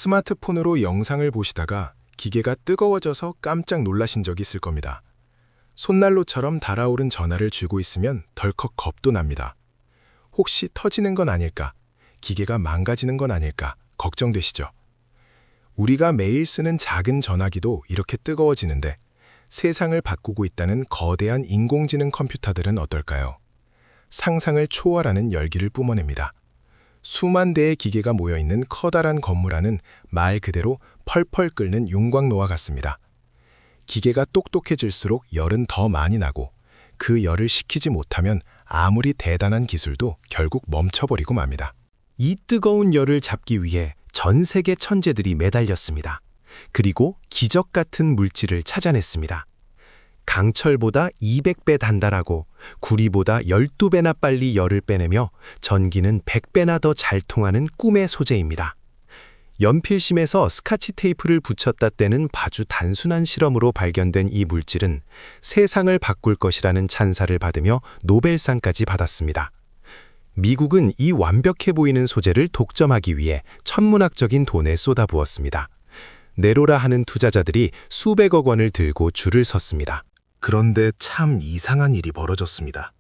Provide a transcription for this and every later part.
스마트폰으로 영상을 보시다가 기계가 뜨거워져서 깜짝 놀라신 적이 있을 겁니다. 손난로처럼 달아오른 전화를 쥐고 있으면 덜컥 겁도 납니다. 혹시 터지는 건 아닐까? 기계가 망가지는 건 아닐까? 걱정되시죠? 우리가 매일 쓰는 작은 전화기도 이렇게 뜨거워지는데 세상을 바꾸고 있다는 거대한 인공지능 컴퓨터들은 어떨까요? 상상을 초월하는 열기를 뿜어냅니다. 수만 대의 기계가 모여있는 커다란 건물 안은 말 그대로 펄펄 끓는 용광로와 같습니다. 기계가 똑똑해질수록 열은 더 많이 나고 그 열을 식히지 못하면 아무리 대단한 기술도 결국 멈춰버리고 맙니다. 이 뜨거운 열을 잡기 위해 전 세계 천재들이 매달렸습니다. 그리고 기적 같은 물질을 찾아냈습니다. 강철보다 200배 단단하고 구리보다 12배나 빨리 열을 빼내며 전기는 100배나 더 잘 통하는 꿈의 소재입니다. 연필심에서 스카치 테이프를 붙였다 떼는 아주 단순한 실험으로 발견된 이 물질은 세상을 바꿀 것이라는 찬사를 받으며 노벨상까지 받았습니다. 미국은 이 완벽해 보이는 소재를 독점하기 위해 천문학적인 돈을 쏟아부었습니다. 네로라 하는 투자자들이 수백억 원을 들고 줄을 섰습니다. 그런데 참 이상한 일이 벌어졌습니다.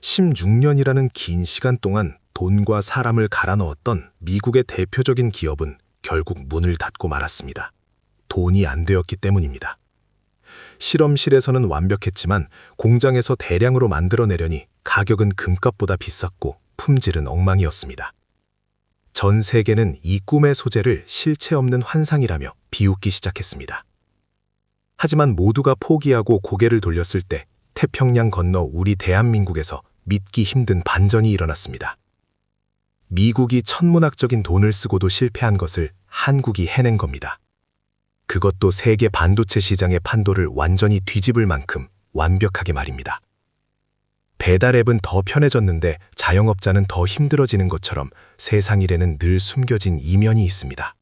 16년이라는 긴 시간 동안 돈과 사람을 갈아 넣었던 미국의 대표적인 기업은 결국 문을 닫고 말았습니다. 돈이 안 되었기 때문입니다. 실험실에서는 완벽했지만 공장에서 대량으로 만들어내려니 가격은 금값보다 비쌌고 품질은 엉망이었습니다. 전 세계는 이 꿈의 소재를 실체 없는 환상이라며 비웃기 시작했습니다. 하지만 모두가 포기하고 고개를 돌렸을 때 태평양 건너 우리 대한민국에서 믿기 힘든 반전이 일어났습니다. 미국이 천문학적인 돈을 쓰고도 실패한 것을 한국이 해낸 겁니다. 그것도 세계 반도체 시장의 판도를 완전히 뒤집을 만큼 완벽하게 말입니다. 배달앱은 더 편해졌는데 자영업자는 더 힘들어지는 것처럼 세상 일에는 늘 숨겨진 이면이 있습니다.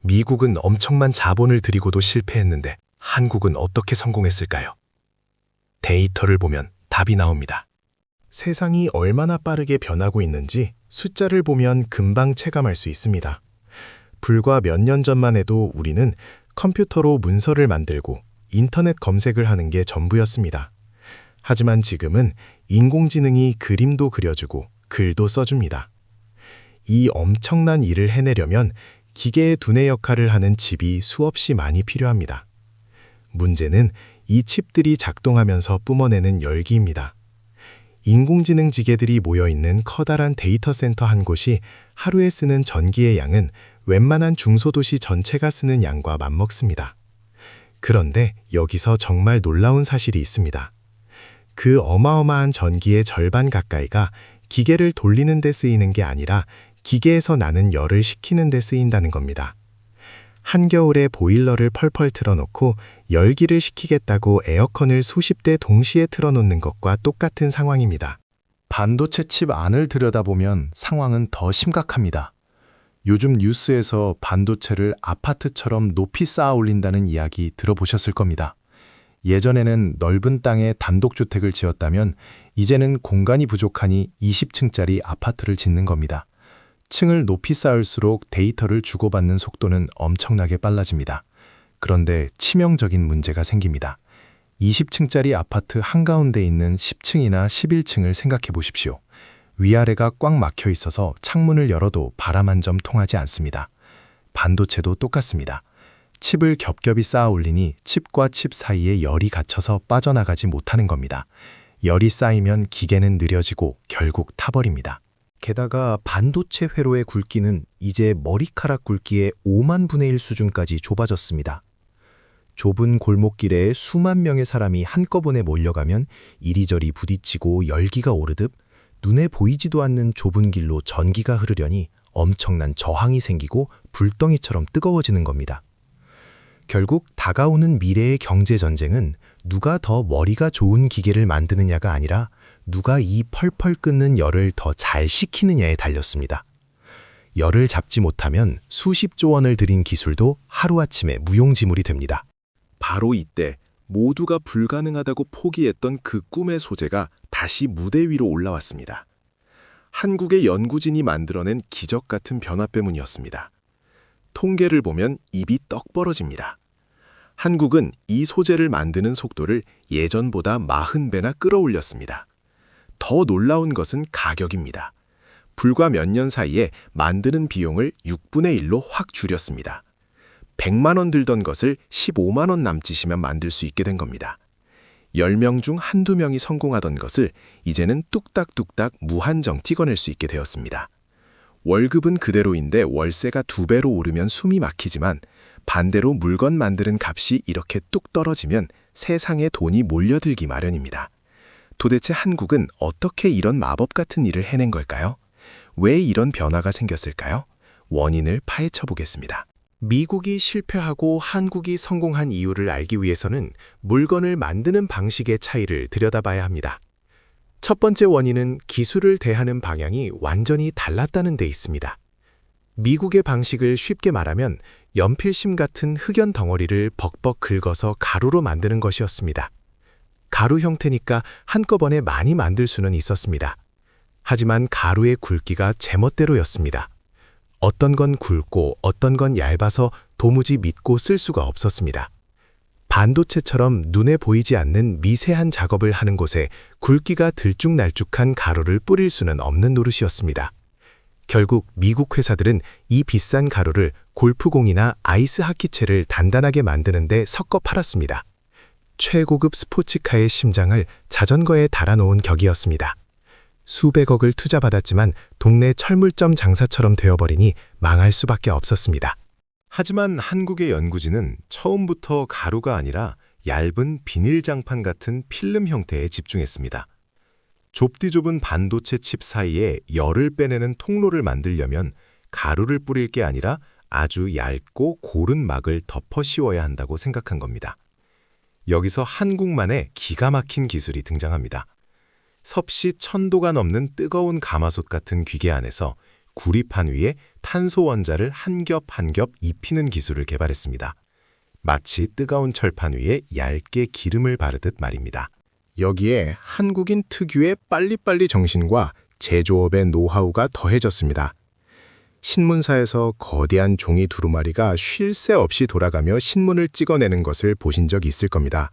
미국은 엄청난 자본을 들이고도 실패했는데 한국은 어떻게 성공했을까요? 데이터를 보면 답이 나옵니다. 세상이 얼마나 빠르게 변하고 있는지 숫자를 보면 금방 체감할 수 있습니다. 불과 몇 년 전만 해도 우리는 컴퓨터로 문서를 만들고 인터넷 검색을 하는 게 전부였습니다. 하지만 지금은 인공지능이 그림도 그려주고 글도 써줍니다. 이 엄청난 일을 해내려면 기계의 두뇌 역할을 하는 칩이 수없이 많이 필요합니다. 문제는 이 칩들이 작동하면서 뿜어내는 열기입니다. 인공지능 지게들이 모여있는 커다란 데이터 센터 한 곳이 하루에 쓰는 전기의 양은 웬만한 중소도시 전체가 쓰는 양과 맞먹습니다. 그런데 여기서 정말 놀라운 사실이 있습니다. 그 어마어마한 전기의 절반 가까이가 기계를 돌리는 데 쓰이는 게 아니라 기계에서 나는 열을 식히는 데 쓰인다는 겁니다. 한겨울에 보일러를 펄펄 틀어놓고 열기를 식히겠다고 에어컨을 수십 대 동시에 틀어놓는 것과 똑같은 상황입니다. 반도체 칩 안을 들여다보면 상황은 더 심각합니다. 요즘 뉴스에서 반도체를 아파트처럼 높이 쌓아 올린다는 이야기 들어보셨을 겁니다. 예전에는 넓은 땅에 단독주택을 지었다면 이제는 공간이 부족하니 20층짜리 아파트를 짓는 겁니다. 층을 높이 쌓을수록 데이터를 주고받는 속도는 엄청나게 빨라집니다. 그런데 치명적인 문제가 생깁니다. 20층짜리 아파트 한가운데 있는 10층이나 11층을 생각해 보십시오. 위아래가 꽉 막혀 있어서 창문을 열어도 바람 한 점 통하지 않습니다. 반도체도 똑같습니다. 칩을 겹겹이 쌓아 올리니 칩과 칩 사이에 열이 갇혀서 빠져나가지 못하는 겁니다. 열이 쌓이면 기계는 느려지고 결국 타버립니다. 게다가 반도체 회로의 굵기는 이제 머리카락 굵기의 5만 분의 1 수준까지 좁아졌습니다. 좁은 골목길에 수만 명의 사람이 한꺼번에 몰려가면 이리저리 부딪히고 열기가 오르듯 눈에 보이지도 않는 좁은 길로 전기가 흐르려니 엄청난 저항이 생기고 불덩이처럼 뜨거워지는 겁니다. 결국 다가오는 미래의 경제전쟁은 누가 더 머리가 좋은 기계를 만드느냐가 아니라 누가 이 펄펄 끓는 열을 더 잘 식히느냐에 달렸습니다. 열을 잡지 못하면 수십조 원을 들인 기술도 하루아침에 무용지물이 됩니다. 바로 이때 모두가 불가능하다고 포기했던 그 꿈의 소재가 다시 무대 위로 올라왔습니다. 한국의 연구진이 만들어낸 기적 같은 변화 때문이었습니다. 통계를 보면 입이 떡 벌어집니다. 한국은 이 소재를 만드는 속도를 예전보다 40배나 끌어올렸습니다. 더 놀라운 것은 가격입니다. 불과 몇 년 사이에 만드는 비용을 6분의 1로 확 줄였습니다. 100만 원 들던 것을 15만 원 남짓이면 만들 수 있게 된 겁니다. 10명 중 한두 명이 성공하던 것을 이제는 뚝딱뚝딱 무한정 찍어낼 수 있게 되었습니다. 월급은 그대로인데 월세가 2배로 오르면 숨이 막히지만 반대로 물건 만드는 값이 이렇게 뚝 떨어지면 세상에 돈이 몰려들기 마련입니다. 도대체 한국은 어떻게 이런 마법 같은 일을 해낸 걸까요? 왜 이런 변화가 생겼을까요? 원인을 파헤쳐 보겠습니다. 미국이 실패하고 한국이 성공한 이유를 알기 위해서는 물건을 만드는 방식의 차이를 들여다봐야 합니다. 첫 번째 원인은 기술을 대하는 방향이 완전히 달랐다는 데 있습니다. 미국의 방식을 쉽게 말하면 연필심 같은 흑연 덩어리를 벅벅 긁어서 가루로 만드는 것이었습니다. 가루 형태니까 한꺼번에 많이 만들 수는 있었습니다. 하지만 가루의 굵기가 제멋대로였습니다. 어떤 건 굵고 어떤 건 얇아서 도무지 믿고 쓸 수가 없었습니다. 반도체처럼 눈에 보이지 않는 미세한 작업을 하는 곳에 굵기가 들쭉날쭉한 가루를 뿌릴 수는 없는 노릇이었습니다. 결국 미국 회사들은 이 비싼 가루를 골프공이나 아이스 하키채를 단단하게 만드는 데 섞어 팔았습니다. 최고급 스포츠카의 심장을 자전거에 달아놓은 격이었습니다. 수백억을 투자받았지만 동네 철물점 장사처럼 되어버리니 망할 수밖에 없었습니다. 하지만 한국의 연구진은 처음부터 가루가 아니라 얇은 비닐장판 같은 필름 형태에 집중했습니다. 좁디좁은 반도체 칩 사이에 열을 빼내는 통로를 만들려면 가루를 뿌릴 게 아니라 아주 얇고 고른 막을 덮어 씌워야 한다고 생각한 겁니다. 여기서 한국만의 기가 막힌 기술이 등장합니다. 섭씨 1000도가 넘는 뜨거운 가마솥 같은 기계 안에서 구리판 위에 탄소 원자를 한 겹 한 겹 입히는 기술을 개발했습니다. 마치 뜨거운 철판 위에 얇게 기름을 바르듯 말입니다. 여기에 한국인 특유의 빨리빨리 정신과 제조업의 노하우가 더해졌습니다. 신문사에서 거대한 종이 두루마리가 쉴 새 없이 돌아가며 신문을 찍어내는 것을 보신 적 있을 겁니다.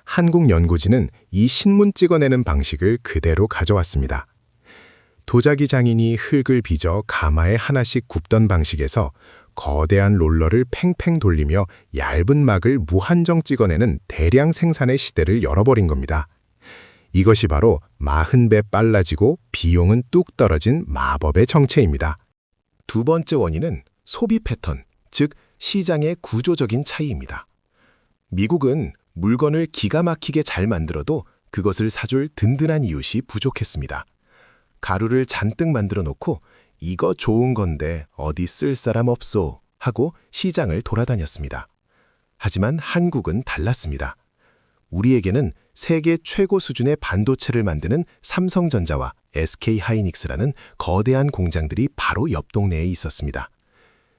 한국 연구진은 이 신문 찍어내는 방식을 그대로 가져왔습니다. 도자기 장인이 흙을 빚어 가마에 하나씩 굽던 방식에서 거대한 롤러를 팽팽 돌리며 얇은 막을 무한정 찍어내는 대량 생산의 시대를 열어버린 겁니다. 이것이 바로 40배 빨라지고 비용은 뚝 떨어진 마법의 정체입니다. 두 번째 원인은 소비 패턴, 즉 시장의 구조적인 차이입니다. 미국은 물건을 기가 막히게 잘 만들어도 그것을 사줄 든든한 이웃이 부족했습니다. 가루를 잔뜩 만들어 놓고 이거 좋은 건데 어디 쓸 사람 없소 하고 시장을 돌아다녔습니다. 하지만 한국은 달랐습니다. 우리에게는 세계 최고 수준의 반도체를 만드는 삼성전자와 SK하이닉스라는 거대한 공장들이 바로 옆 동네에 있었습니다.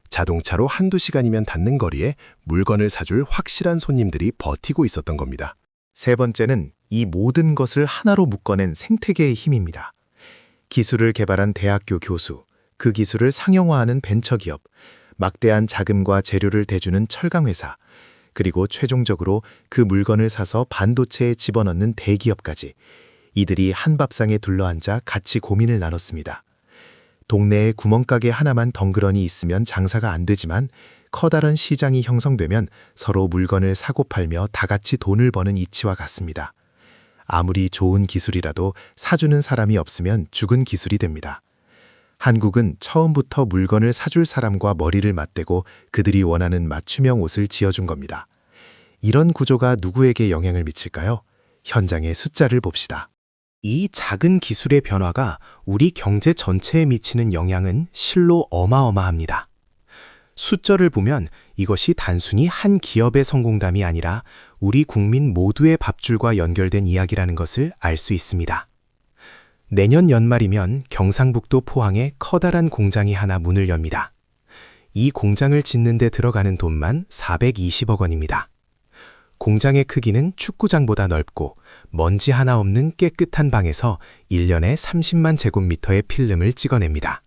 자동차로 한두 시간이면 닿는 거리에 물건을 사줄 확실한 손님들이 버티고 있었던 겁니다. 세 번째는 이 모든 것을 하나로 묶어낸 생태계의 힘입니다. 기술을 개발한 대학교 교수, 그 기술을 상용화하는 벤처기업, 막대한 자금과 재료를 대주는 철강회사, 그리고 최종적으로 그 물건을 사서 반도체에 집어넣는 대기업까지 이들이 한 밥상에 둘러앉아 같이 고민을 나눴습니다. 동네에 구멍가게 하나만 덩그러니 있으면 장사가 안 되지만 커다란 시장이 형성되면 서로 물건을 사고 팔며 다 같이 돈을 버는 이치와 같습니다. 아무리 좋은 기술이라도 사주는 사람이 없으면 죽은 기술이 됩니다. 한국은 처음부터 물건을 사줄 사람과 머리를 맞대고 그들이 원하는 맞춤형 옷을 지어준 겁니다. 이런 구조가 누구에게 영향을 미칠까요? 현장의 숫자를 봅시다. 이 작은 기술의 변화가 우리 경제 전체에 미치는 영향은 실로 어마어마합니다. 숫자를 보면 이것이 단순히 한 기업의 성공담이 아니라 우리 국민 모두의 밥줄과 연결된 이야기라는 것을 알 수 있습니다. 내년 연말이면 경상북도 포항에 커다란 공장이 하나 문을 엽니다. 이 공장을 짓는 데 들어가는 돈만 420억 원입니다. 공장의 크기는 축구장보다 넓고 먼지 하나 없는 깨끗한 방에서 1년에 30만 제곱미터의 필름을 찍어냅니다.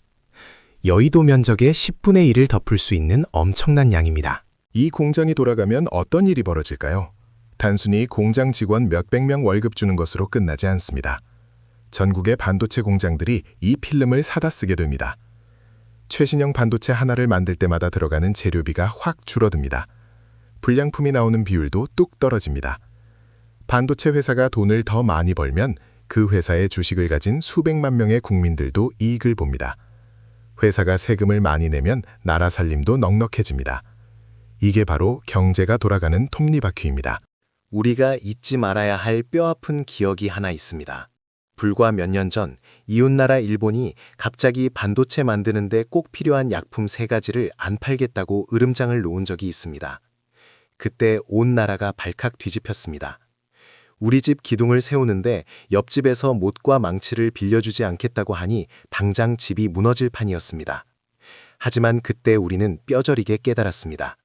여의도 면적의 10분의 1을 덮을 수 있는 엄청난 양입니다. 이 공장이 돌아가면 어떤 일이 벌어질까요? 단순히 공장 직원 몇백 명 월급 주는 것으로 끝나지 않습니다. 전국의 반도체 공장들이 이 필름을 사다 쓰게 됩니다. 최신형 반도체 하나를 만들 때마다 들어가는 재료비가 확 줄어듭니다. 불량품이 나오는 비율도 뚝 떨어집니다. 반도체 회사가 돈을 더 많이 벌면 그 회사의 주식을 가진 수백만 명의 국민들도 이익을 봅니다. 회사가 세금을 많이 내면 나라 살림도 넉넉해집니다. 이게 바로 경제가 돌아가는 톱니바퀴입니다. 우리가 잊지 말아야 할 뼈아픈 기억이 하나 있습니다. 불과 몇 년 전 이웃나라 일본이 갑자기 반도체 만드는데 꼭 필요한 약품 3가지를 안 팔겠다고 으름장을 놓은 적이 있습니다. 그때 온 나라가 발칵 뒤집혔습니다. 우리 집 기둥을 세우는데 옆집에서 못과 망치를 빌려주지 않겠다고 하니 당장 집이 무너질 판이었습니다. 하지만 그때 우리는 뼈저리게 깨달았습니다.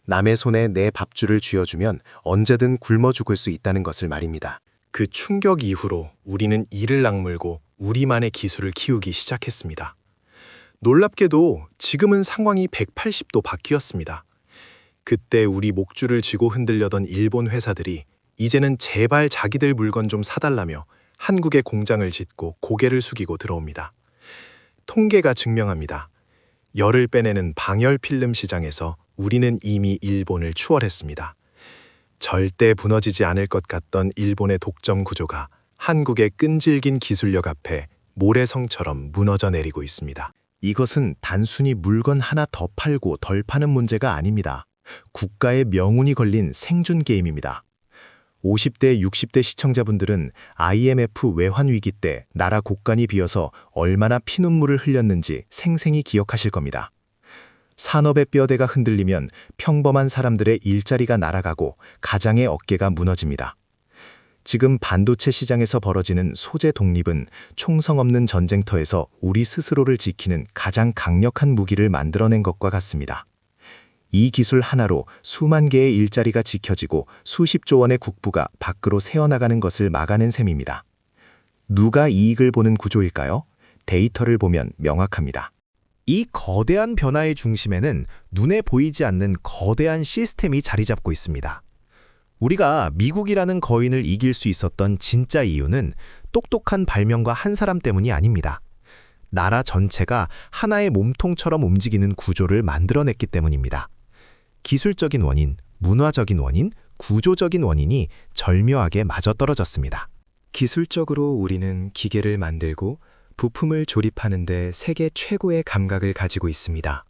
남의 손에 내 밥줄을 쥐어주면 언제든 굶어 죽을 수 있다는 것을 말입니다. 그 충격 이후로 우리는 이를 악물고 우리만의 기술을 키우기 시작했습니다. 놀랍게도 지금은 상황이 180도 바뀌었습니다. 그때 우리 목줄을 쥐고 흔들려던 일본 회사들이 이제는 제발 자기들 물건 좀 사달라며 한국에 공장을 짓고 고개를 숙이고 들어옵니다. 통계가 증명합니다. 열을 빼내는 방열 필름 시장에서 우리는 이미 일본을 추월했습니다. 절대 무너지지 않을 것 같던 일본의 독점 구조가 한국의 끈질긴 기술력 앞에 모래성처럼 무너져 내리고 있습니다. 이것은 단순히 물건 하나 더 팔고 덜 파는 문제가 아닙니다. 국가의 명운이 걸린 생존 게임입니다. 50대, 60대 시청자분들은 IMF 외환 위기 때 나라 곳간이 비어서 얼마나 피눈물을 흘렸는지 생생히 기억하실 겁니다. 산업의 뼈대가 흔들리면 평범한 사람들의 일자리가 날아가고 가장의 어깨가 무너집니다. 지금 반도체 시장에서 벌어지는 소재 독립은 총성 없는 전쟁터에서 우리 스스로를 지키는 가장 강력한 무기를 만들어낸 것과 같습니다. 이 기술 하나로 수만 개의 일자리가 지켜지고 수십조 원의 국부가 밖으로 새어나가는 것을 막아낸 셈입니다. 누가 이익을 보는 구조일까요? 데이터를 보면 명확합니다. 이 거대한 변화의 중심에는 눈에 보이지 않는 거대한 시스템이 자리 잡고 있습니다. 우리가 미국이라는 거인을 이길 수 있었던 진짜 이유는 똑똑한 발명가 한 사람 때문이 아닙니다. 나라 전체가 하나의 몸통처럼 움직이는 구조를 만들어냈기 때문입니다. 기술적인 원인, 문화적인 원인, 구조적인 원인이 절묘하게 맞아떨어졌습니다. 기술적으로 우리는 기계를 만들고 부품을 조립하는 데 세계 최고의 감각을 가지고 있습니다.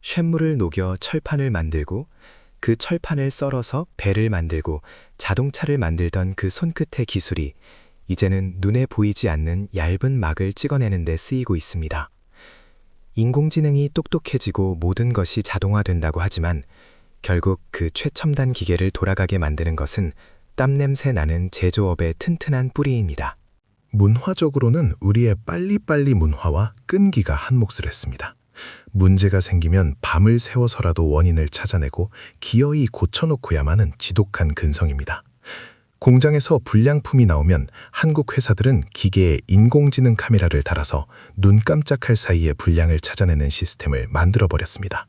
쇳물을 녹여 철판을 만들고 그 철판을 썰어서 배를 만들고 자동차를 만들던 그 손끝의 기술이 이제는 눈에 보이지 않는 얇은 막을 찍어내는 데 쓰이고 있습니다. 인공지능이 똑똑해지고 모든 것이 자동화된다고 하지만 결국 그 최첨단 기계를 돌아가게 만드는 것은 땀냄새 나는 제조업의 튼튼한 뿌리입니다. 문화적으로는 우리의 빨리빨리 문화와 끈기가 한몫을 했습니다. 문제가 생기면 밤을 새워서라도 원인을 찾아내고 기어이 고쳐놓고야만은 지독한 근성입니다. 공장에서 불량품이 나오면 한국 회사들은 기계에 인공지능 카메라를 달아서 눈 깜짝할 사이에 불량을 찾아내는 시스템을 만들어버렸습니다.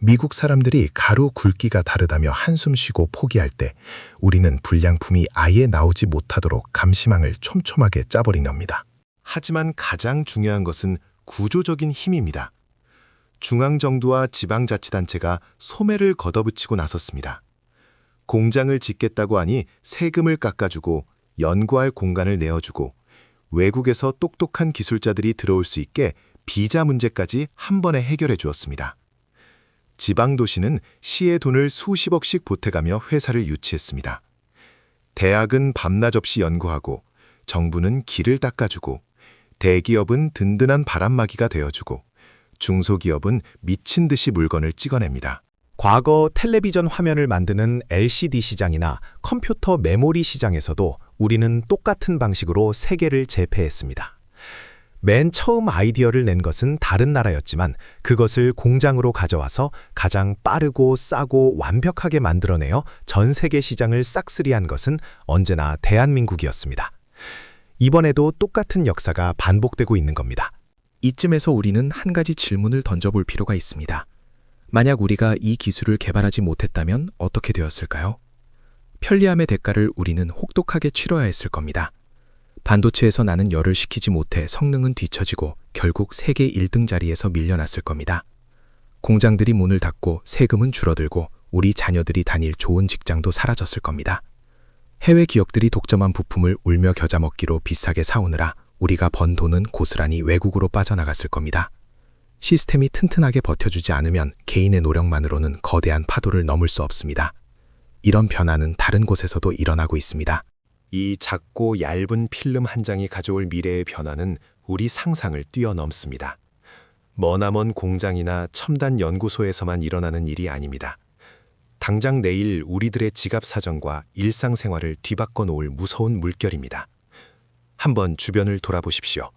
미국 사람들이 가루 굵기가 다르다며 한숨 쉬고 포기할 때 우리는 불량품이 아예 나오지 못하도록 감시망을 촘촘하게 짜버린 겁니다. 하지만 가장 중요한 것은 구조적인 힘입니다. 중앙정부와 지방자치단체가 소매를 걷어붙이고 나섰습니다. 공장을 짓겠다고 하니 세금을 깎아주고 연구할 공간을 내어주고 외국에서 똑똑한 기술자들이 들어올 수 있게 비자 문제까지 한 번에 해결해 주었습니다. 지방도시는 시의 돈을 수십억씩 보태가며 회사를 유치했습니다. 대학은 밤낮 없이 연구하고 정부는 길을 닦아주고 대기업은 든든한 바람막이가 되어주고 중소기업은 미친 듯이 물건을 찍어냅니다. 과거 텔레비전 화면을 만드는 LCD 시장이나 컴퓨터 메모리 시장에서도 우리는 똑같은 방식으로 세계를 제패했습니다. 맨 처음 아이디어를 낸 것은 다른 나라였지만 그것을 공장으로 가져와서 가장 빠르고 싸고 완벽하게 만들어내어 전 세계 시장을 싹쓸이한 것은 언제나 대한민국이었습니다. 이번에도 똑같은 역사가 반복되고 있는 겁니다. 이쯤에서 우리는 한 가지 질문을 던져볼 필요가 있습니다. 만약 우리가 이 기술을 개발하지 못했다면 어떻게 되었을까요? 편리함의 대가를 우리는 혹독하게 치러야 했을 겁니다. 반도체에서 나는 열을 식히지 못해 성능은 뒤처지고 결국 세계 1등 자리에서 밀려났을 겁니다. 공장들이 문을 닫고 세금은 줄어들고 우리 자녀들이 다닐 좋은 직장도 사라졌을 겁니다. 해외 기업들이 독점한 부품을 울며 겨자 먹기로 비싸게 사오느라 우리가 번 돈은 고스란히 외국으로 빠져나갔을 겁니다. 시스템이 튼튼하게 버텨주지 않으면 개인의 노력만으로는 거대한 파도를 넘을 수 없습니다. 이런 변화는 다른 곳에서도 일어나고 있습니다. 이 작고 얇은 필름 한 장이 가져올 미래의 변화는 우리 상상을 뛰어넘습니다. 머나먼 공장이나 첨단 연구소에서만 일어나는 일이 아닙니다. 당장 내일 우리들의 지갑 사정과 일상생활을 뒤바꿔 놓을 무서운 물결입니다. 한번 주변을 돌아보십시오.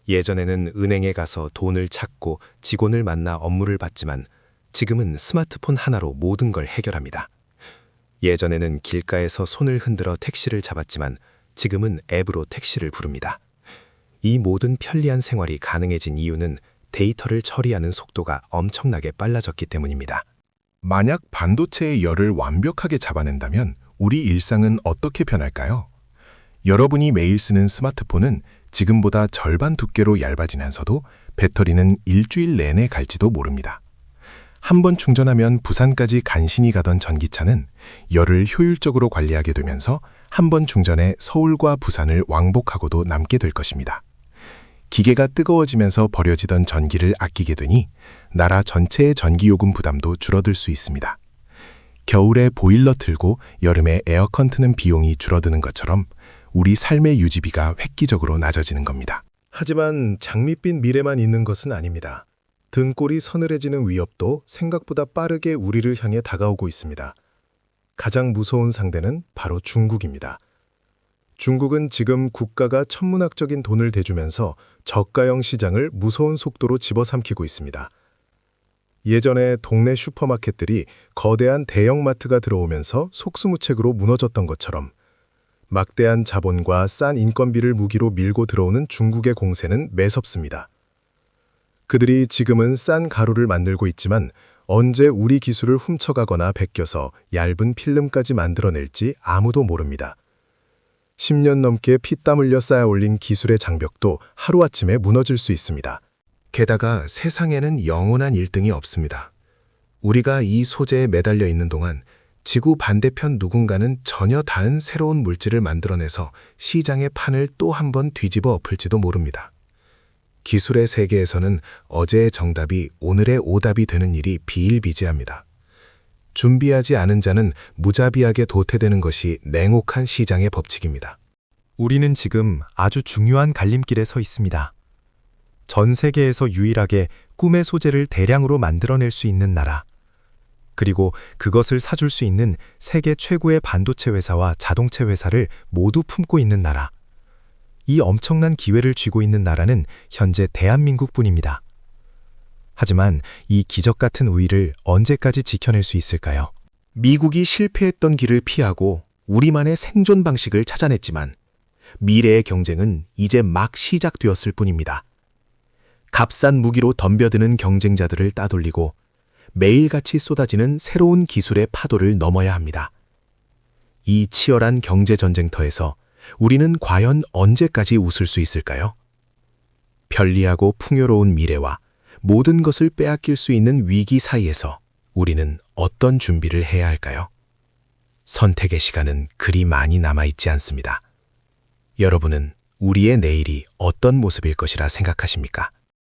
예전에는 은행에 가서 돈을 찾고 직원을 만나 업무를 받지만 지금은 스마트폰 하나로 모든 걸 해결합니다. 예전에는 길가에서 손을 흔들어 택시를 잡았지만 지금은 앱으로 택시를 부릅니다. 이 모든 편리한 생활이 가능해진 이유는 데이터를 처리하는 속도가 엄청나게 빨라졌기 때문입니다. 만약 반도체의 열을 완벽하게 잡아낸다면 우리 일상은 어떻게 변할까요? 여러분이 매일 쓰는 스마트폰은 지금보다 절반 두께로 얇아지면서도 배터리는 일주일 내내 갈지도 모릅니다. 한 번 충전하면 부산까지 간신히 가던 전기차는 열을 효율적으로 관리하게 되면서 한 번 충전에 서울과 부산을 왕복하고도 남게 될 것입니다. 기계가 뜨거워지면서 버려지던 전기를 아끼게 되니 나라 전체의 전기요금 부담도 줄어들 수 있습니다. 겨울에 보일러 틀고 여름에 에어컨 트는 비용이 줄어드는 것처럼 우리 삶의 유지비가 획기적으로 낮아지는 겁니다. 하지만 장밋빛 미래만 있는 것은 아닙니다. 등골이 서늘해지는 위협도 생각보다 빠르게 우리를 향해 다가오고 있습니다. 가장 무서운 상대는 바로 중국입니다. 중국은 지금 국가가 천문학적인 돈을 대주면서 저가형 시장을 무서운 속도로 집어삼키고 있습니다. 예전에 동네 슈퍼마켓들이 거대한 대형마트가 들어오면서 속수무책으로 무너졌던 것처럼 막대한 자본과 싼 인건비를 무기로 밀고 들어오는 중국의 공세는 매섭습니다. 그들이 지금은 싼 가루를 만들고 있지만 언제 우리 기술을 훔쳐가거나 베껴서 얇은 필름까지 만들어낼지 아무도 모릅니다. 10년 넘게 피땀 흘려 쌓아 올린 기술의 장벽도 하루아침에 무너질 수 있습니다. 게다가 세상에는 영원한 1등이 없습니다. 우리가 이 소재에 매달려 있는 동안 지구 반대편 누군가는 전혀 다른 새로운 물질을 만들어내서 시장의 판을 또 한 번 뒤집어 엎을지도 모릅니다. 기술의 세계에서는 어제의 정답이 오늘의 오답이 되는 일이 비일비재합니다. 준비하지 않은 자는 무자비하게 도태되는 것이 냉혹한 시장의 법칙입니다. 우리는 지금 아주 중요한 갈림길에 서 있습니다. 전 세계에서 유일하게 꿈의 소재를 대량으로 만들어낼 수 있는 나라, 그리고 그것을 사줄 수 있는 세계 최고의 반도체 회사와 자동차 회사를 모두 품고 있는 나라. 이 엄청난 기회를 쥐고 있는 나라는 현재 대한민국뿐입니다. 하지만 이 기적 같은 우위를 언제까지 지켜낼 수 있을까요? 미국이 실패했던 길을 피하고 우리만의 생존 방식을 찾아냈지만 미래의 경쟁은 이제 막 시작되었을 뿐입니다. 값싼 무기로 덤벼드는 경쟁자들을 따돌리고 매일같이 쏟아지는 새로운 기술의 파도를 넘어야 합니다. 이 치열한 경제 전쟁터에서 우리는 과연 언제까지 웃을 수 있을까요? 편리하고 풍요로운 미래와 모든 것을 빼앗길 수 있는 위기 사이에서 우리는 어떤 준비를 해야 할까요? 선택의 시간은 그리 많이 남아있지 않습니다. 여러분은 우리의 내일이 어떤 모습일 것이라 생각하십니까?